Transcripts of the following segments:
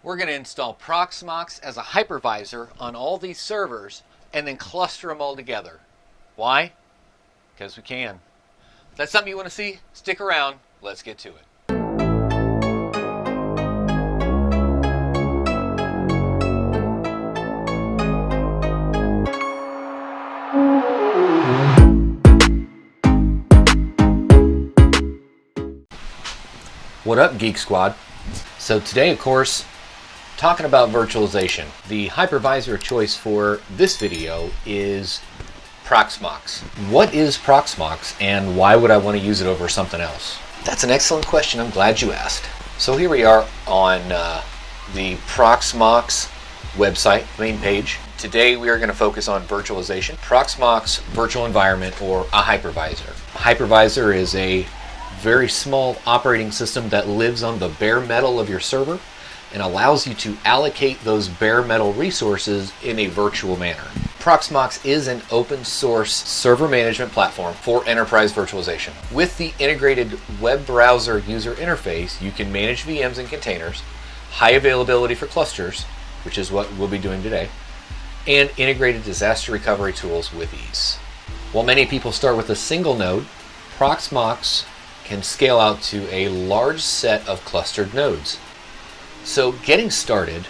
We're going to install Proxmox as a hypervisor on all these servers and then cluster them all together. Why? Because we can. If that's something you want to see, stick around. Let's get to it. What up, Geek Squad? So today, of course, talking about virtualization. The hypervisor of choice for this video is Proxmox. What is Proxmox and why would I want to use it over something else? That's an excellent question. I'm glad you asked. So here we are on the Proxmox website, main page. Today we are going to focus on virtualization. Proxmox virtual environment, or a hypervisor. A hypervisor is a very small operating system that lives on the bare metal of your server and allows you to allocate those bare metal resources in a virtual manner. Proxmox is an open source server management platform for enterprise virtualization. With the integrated web browser user interface, you can manage VMs and containers, high availability for clusters, which is what we'll be doing today, and integrated disaster recovery tools with ease. While many people start with a single node, Proxmox can scale out to a large set of clustered nodes. So getting started,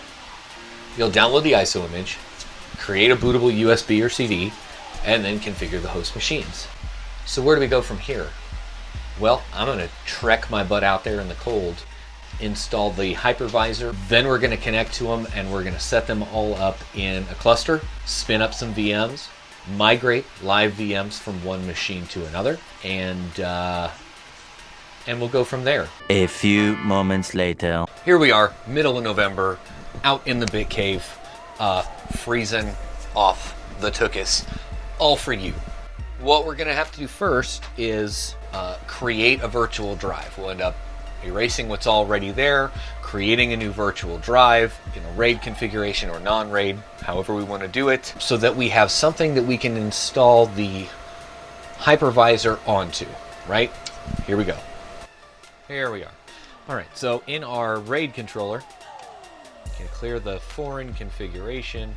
you'll download the ISO image, create a bootable USB or CD, and then configure the host machines. So where do we go from here? Well, I'm going to trek my butt out there in the cold, install the hypervisor, then we're going to connect to them and we're going to set them all up in a cluster, spin up some VMs, migrate live VMs from one machine to another, and we'll go from there. A few moments later. Here we are, middle of November, out in the Bit Cave, freezing off the tuchus, all for you. What we're going to have to do first is create a virtual drive. We'll end up erasing what's already there, creating a new virtual drive in a RAID configuration or non-RAID, however we want to do it, so that we have something that we can install the hypervisor onto, right? Here we go. Here we are. All right, so in our RAID controller, you can clear the foreign configuration.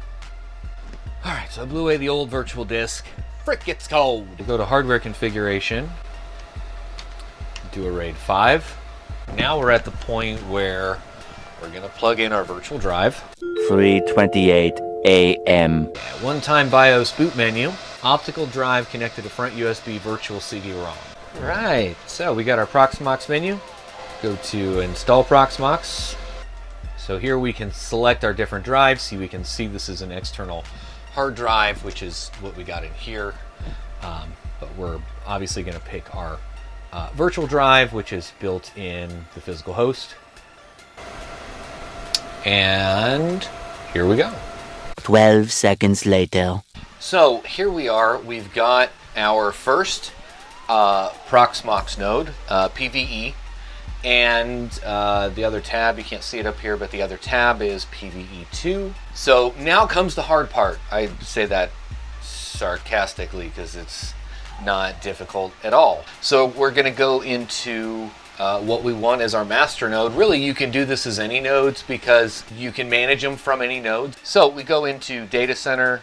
All right, so I blew away the old virtual disk. Frick, it's cold. We go to hardware configuration, do a RAID 5. Now we're at the point where we're gonna plug in our virtual drive. 3:28 a.m. One-time BIOS boot menu, optical drive connected to front USB virtual CD-ROM. Right, so we got our Proxmox menu. Go to install Proxmox. So here we can select our different drives. We can see this is an external hard drive, which is what we got in here. But we're obviously going to pick our virtual drive, which is built in the physical host. And here we go. 12 seconds later. So here we are. We've got our first Proxmox node, PVE, and the other tab, you can't see it up here, but the other tab is PVE2. So now comes the hard part. I say that sarcastically because it's not difficult at all. So we're going to go into what we want as our master node. Really, you can do this as any nodes because you can manage them from any node. So we go into data center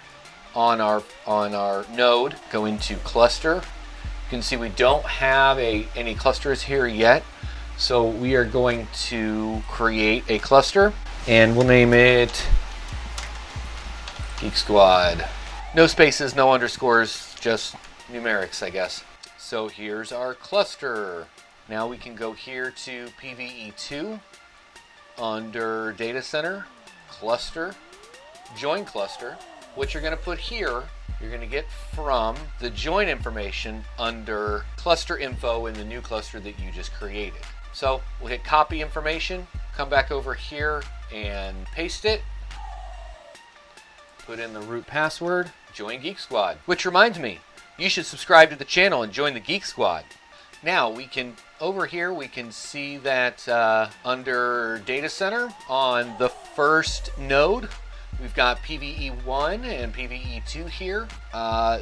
on our node, go into cluster. You can see we don't have any clusters here yet. So we are going to create a cluster and we'll name it Geek Squad. No spaces, no underscores, just numerics, I guess. So here's our cluster. Now we can go here to PVE2 under data center, cluster, join cluster. What you're going to put here, you're going to get from the join information under cluster info in the new cluster that you just created. So we'll hit copy information, come back over here and paste it, put in the root password, join Geek Squad. Which reminds me, you should subscribe to the channel and join the Geek Squad. Now we can, over here we can see that under data center on the first node, we've got PVE1 and PVE2 here.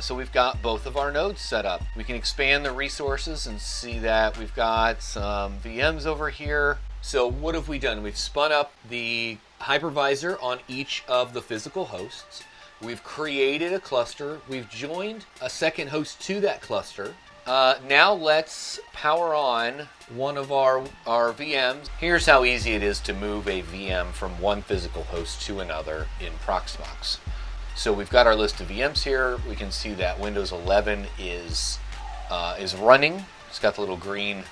So we've got both of our nodes set up. We can expand the resources and see that we've got some VMs over here, So what have we done? We've spun up the hypervisor on each of the physical hosts. We've created a cluster. We've joined a second host to that cluster. Now let's power on one of our VMs. Here's how easy it is to move a VM from one physical host to another in Proxmox. So we've got our list of VMs here. We can see that Windows 11 is running. It's got the little green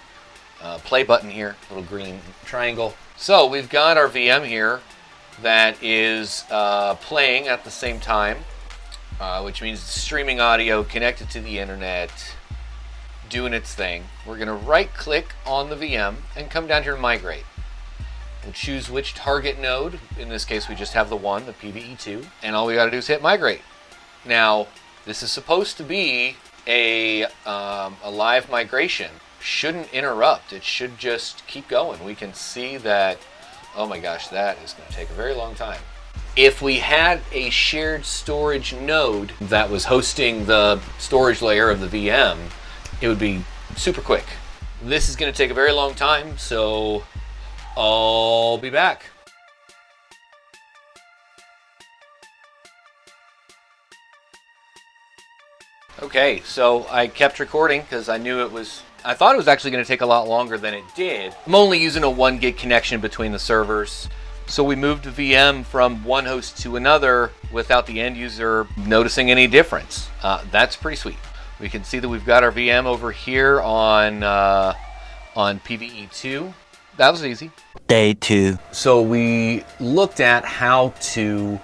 play button here, little green triangle. So we've got our VM here that is playing at the same time, which means it's streaming audio, connected to the internet, doing its thing. We're going to right-click on the VM and come down here to migrate. We'll choose which target node. In this case, we just have the one, the PVE2, and all we got to do is hit migrate. Now, this is supposed to be a live migration. Shouldn't interrupt. It should just keep going. We can see that, oh my gosh, that is going to take a very long time. If we had a shared storage node that was hosting the storage layer of the VM, it would be super quick. This is going to take a very long time, so I'll be back. Okay, so I kept recording because I thought it was actually going to take a lot longer than it did. I'm only using a 1 gig connection between the servers. So we moved the VM from one host to another without the end user noticing any difference. That's pretty sweet. We can see that we've got our VM over here on PVE2. That was easy. Day 2. So we looked at how to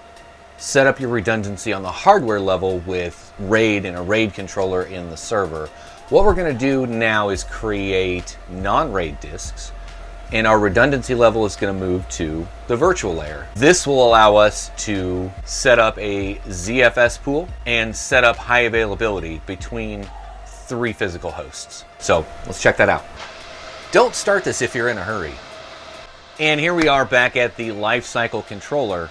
set up your redundancy on the hardware level with RAID and a RAID controller in the server. What we're going to do now is create non-RAID disks, and our redundancy level is going to move to the virtual layer. This will allow us to set up a ZFS pool and set up high availability between 3 physical hosts. So let's check that out. Don't start this if you're in a hurry. And here we are back at the lifecycle controller.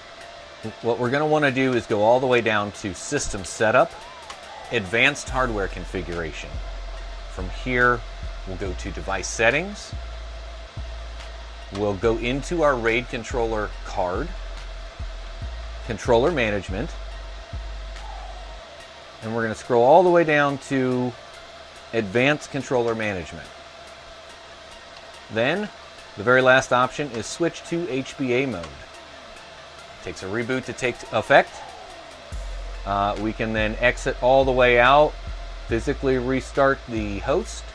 What we're going to want to do is go all the way down to System Setup, Advanced Hardware Configuration. From here, we'll go to Device Settings. We'll go into our RAID controller card, Controller Management, and we're going to scroll all the way down to Advanced Controller Management. Then, the very last option is Switch to HBA mode. It takes a reboot to take effect. We can then exit all the way out, physically restart the host.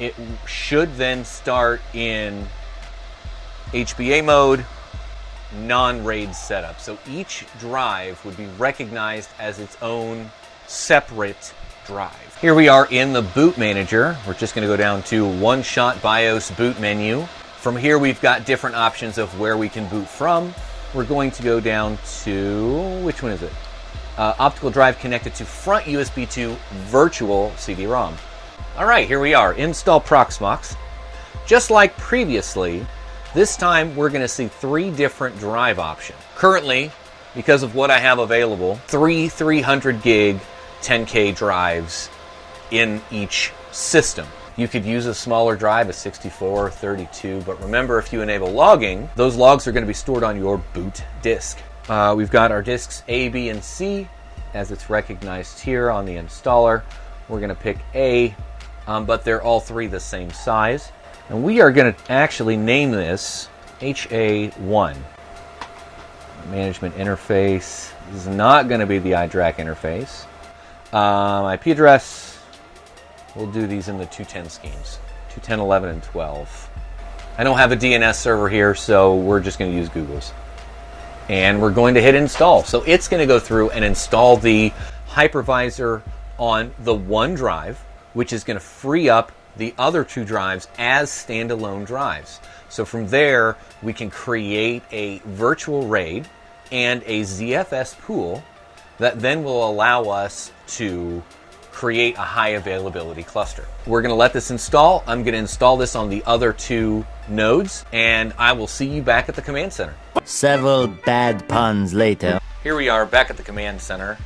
It should then start in HBA mode, non-RAID setup. So each drive would be recognized as its own separate drive. Here we are in the boot manager. We're just going to go down to one-shot BIOS boot menu. From here we've got different options of where we can boot from. We're going to go down to, which one is it? Optical drive connected to front USB 2 virtual CD-ROM. All right, here we are. Install Proxmox. Just like previously, this time we're going to see 3 different drive options. Currently, because of what I have available, 3 300 gig 10K drives in each system. You could use a smaller drive, a 64 or 32, but remember, if you enable logging, those logs are going to be stored on your boot disk. We've got our disks A, B, and C, as it's recognized here on the installer. We're going to pick A, but they're all 3 the same size. And we are going to actually name this HA1. Management interface. This is not going to be the iDRAC interface. IP address, we'll do these in the 210 schemes. 210, 11, and 12. I don't have a DNS server here, so we're just going to use Google's. And we're going to hit install. So it's going to go through and install the hypervisor on the one drive, which is going to free up the other 2 drives as standalone drives. So from there, we can create a virtual RAID and a ZFS pool that then will allow us to create a high availability cluster. We're going to let this install. I'm going to install this on the other 2 nodes, and I will see you back at the command center. Several bad puns later. Here we are back at the command center.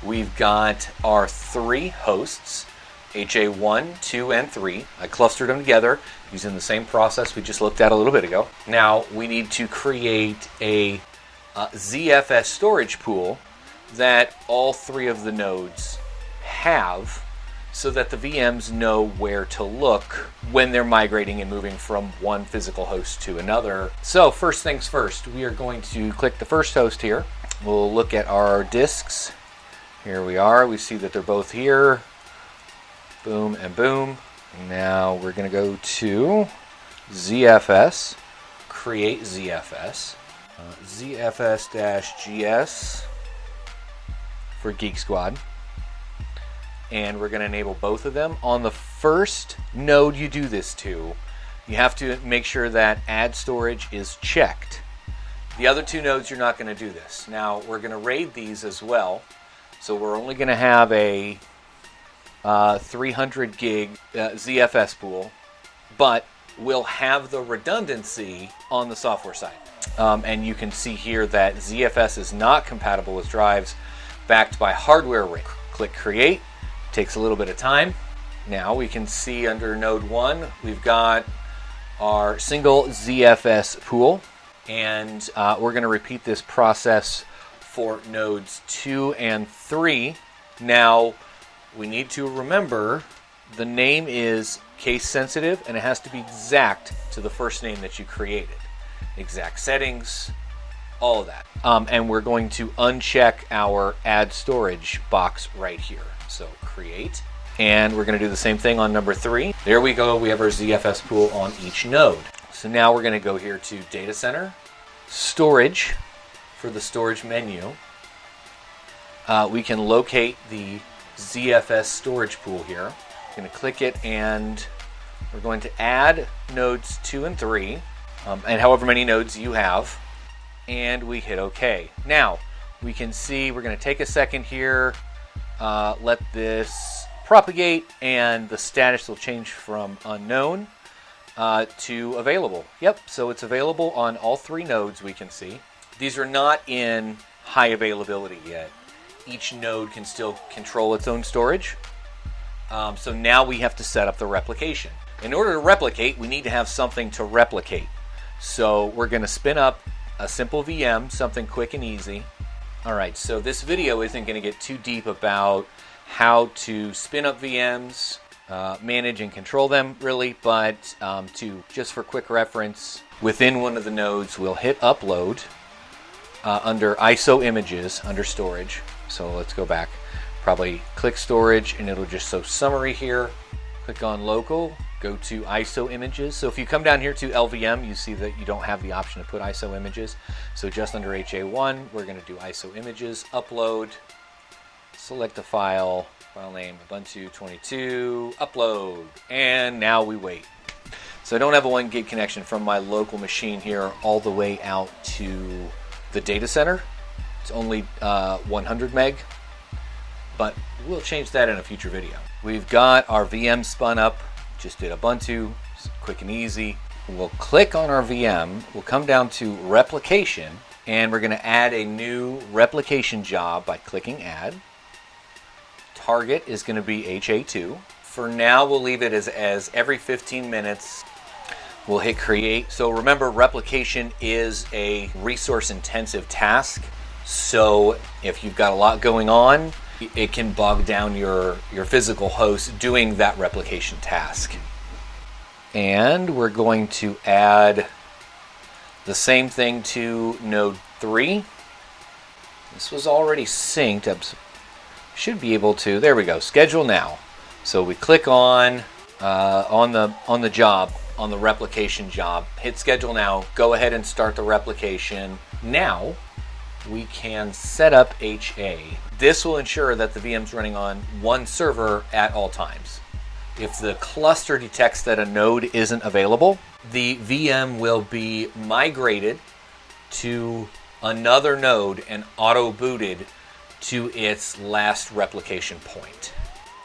We've got our 3 hosts. HA1, 2, and 3. I clustered them together using the same process we just looked at a little bit ago. Now we need to create a ZFS storage pool that all 3 of the nodes have, so that the VMs know where to look when they're migrating and moving from one physical host to another. So first things first, we are going to click the first host here. We'll look at our disks. Here we are. We see that they're both here. Boom and boom. Now we're going to go to ZFS, create ZFS, ZFS-GS for Geek Squad. And we're going to enable both of them. On the first node you do this to, you have to make sure that add storage is checked. The other 2 nodes, you're not going to do this. Now, we're going to RAID these as well. So we're only going to have a 300 gig ZFS pool, but we'll have the redundancy on the software side. And you can see here that ZFS is not compatible with drives backed by hardware RAID. Click Create. Takes a little bit of time. Now we can see under node 1, we've got our single ZFS pool, and we're going to repeat this process for nodes 2 and 3. Now we need to remember the name is case sensitive, and it has to be exact to the first name that you created. Exact settings, all of that. And we're going to uncheck our add storage box right here. So create, and we're going to do the same thing on number 3. There we go. We have our ZFS pool on each node. So now we're going to go here to Data Center, Storage. For the storage menu, we can locate the ZFS storage pool here. I'm going to click it, and we're going to add nodes 2 and 3, and however many nodes you have, and we hit OK. Now we can see we're going to take a second here. Let this propagate, and the status will change from unknown to available. Yep, so it's available on all 3 nodes we can see. These are not in high availability yet. Each node can still control its own storage. So now we have to set up the replication. In order to replicate, we need to have something to replicate. So we're going to spin up a simple VM, something quick and easy. Alright, so this video isn't going to get too deep about how to spin up VMs, manage and control them really, but just for quick reference, within one of the nodes we'll hit upload under ISO images under storage. So let's go back, probably click storage, and it'll just show summary here. Click on local, go to ISO images. So if you come down here to LVM, you see that you don't have the option to put ISO images. So just under HA1, we're going to do ISO images, upload, select a file name Ubuntu 22, upload, and now we wait. So I don't have a 1 gig connection from my local machine here all the way out to the data center. It's only 100 meg, but we'll change that in a future video. We've got our VM spun up, just did Ubuntu, quick and easy. We'll click on our VM, we'll come down to replication, and we're going to add a new replication job by clicking add. Target is going to be HA2. For now, we'll leave it as every 15 minutes. We'll hit create. So remember, replication is a resource intensive task. So if you've got a lot going on, it can bog down your physical host doing that replication task. And we're going to add the same thing to node 3. This was already synced. Should be able to. There we go. Schedule now. So we click on the job, on the replication job. Hit schedule now. Go ahead and start the replication. Now we can set up HA. This will ensure that the VM's running on one server at all times. If the cluster detects that a node isn't available, the VM will be migrated to another node and auto-booted to its last replication point.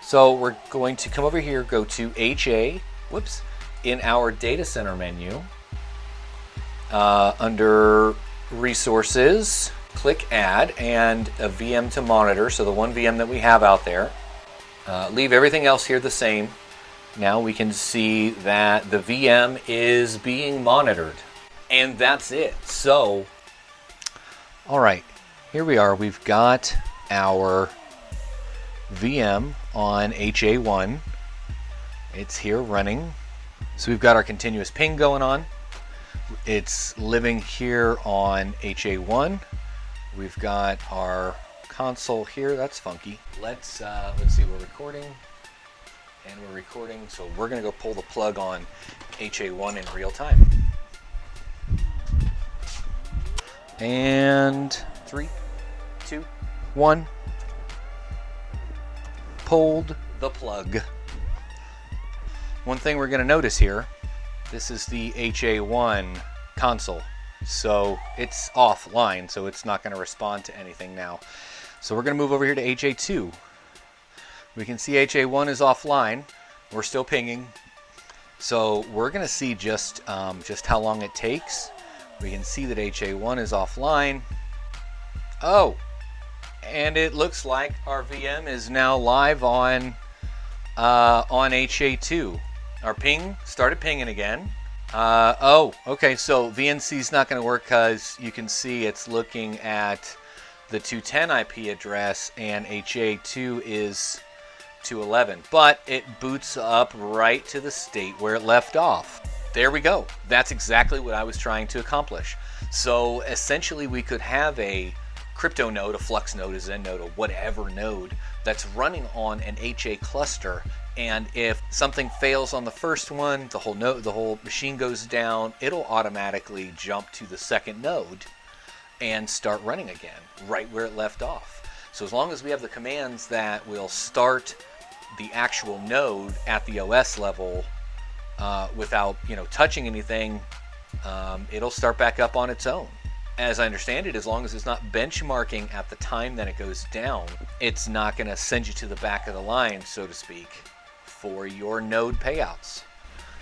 So we're going to come over here, go to HA, in our data center menu, under resources, click add, and a VM to monitor, so the one VM that we have out there. Leave everything else here the same. Now we can see that the VM is being monitored. And that's it. So, all right, here we are. We've got our VM on HA1. It's here running. So we've got our continuous ping going on. It's living here on HA1. We've got our console here. That's funky. Let's see. We're recording, and we're recording. So we're gonna go pull the plug on HA1 in real time. And 3, 2, 1. Pulled the plug. One thing we're going to notice here, this is the HA1 console. So it's offline, so it's not going to respond to anything now. So we're going to move over here to HA2. We can see HA1 is offline. We're still pinging. So we're going to see just how long it takes. We can see that HA1 is offline. Oh, and it looks like our VM is now live on HA2. Our ping started pinging again. Oh, okay, so VNC is not going to work because you can see it's looking at the 210 IP address and HA2 is 211, but it boots up right to the state where it left off. There we go. That's exactly what I was trying to accomplish. So essentially we could have a crypto node, a Flux node, a Zen node, or whatever node that's running on an HA cluster, and if something fails on the first one, the whole machine goes down, it'll automatically jump to the second node and start running again right where it left off. So as long as we have the commands that will start the actual node at the OS level without touching anything, it'll start back up on its own. As I understand it, as long as it's not benchmarking at the time that it goes down, it's not going to send you to the back of the line, so to speak, for your node payouts.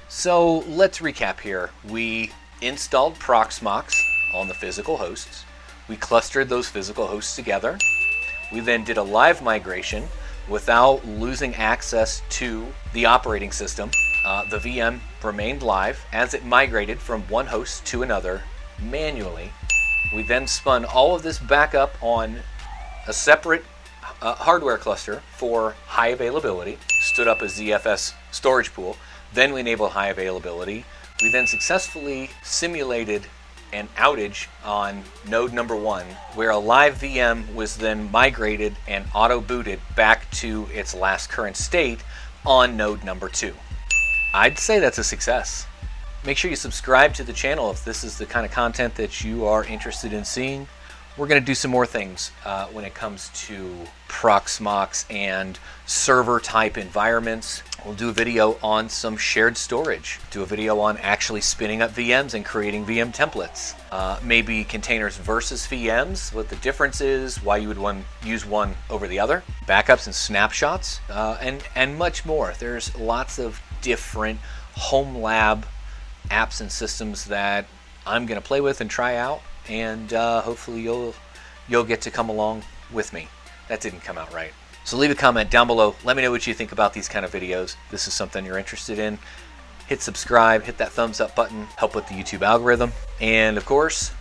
So let's recap here. We installed Proxmox on the physical hosts. We clustered those physical hosts together. We then did a live migration without losing access to the operating system. The VM remained live as it migrated from one host to another manually. We then spun all of this back up on a separate hardware cluster for high availability, stood up a ZFS storage pool, then we enabled high availability. We then successfully simulated an outage on node number 1, where a live VM was then migrated and auto-booted back to its last current state on node number 2. I'd say that's a success. Make sure you subscribe to the channel if this is the kind of content that you are interested in seeing. We're going to do some more things when it comes to Proxmox and server type environments. We'll do a video on some shared storage, do a video on actually spinning up VMs and creating VM templates. Maybe containers versus VMs, what the difference is, why you would use one over the other, backups and snapshots, and much more. There's lots of different home lab apps and systems that I'm going to play with and try out, and hopefully you'll get to come along with me. That didn't come out right. So leave a comment down below. Let me know what you think about these kind of videos. This is something you're interested in. Hit subscribe, hit that thumbs up button, help with the YouTube algorithm. And of course,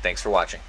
thanks for watching.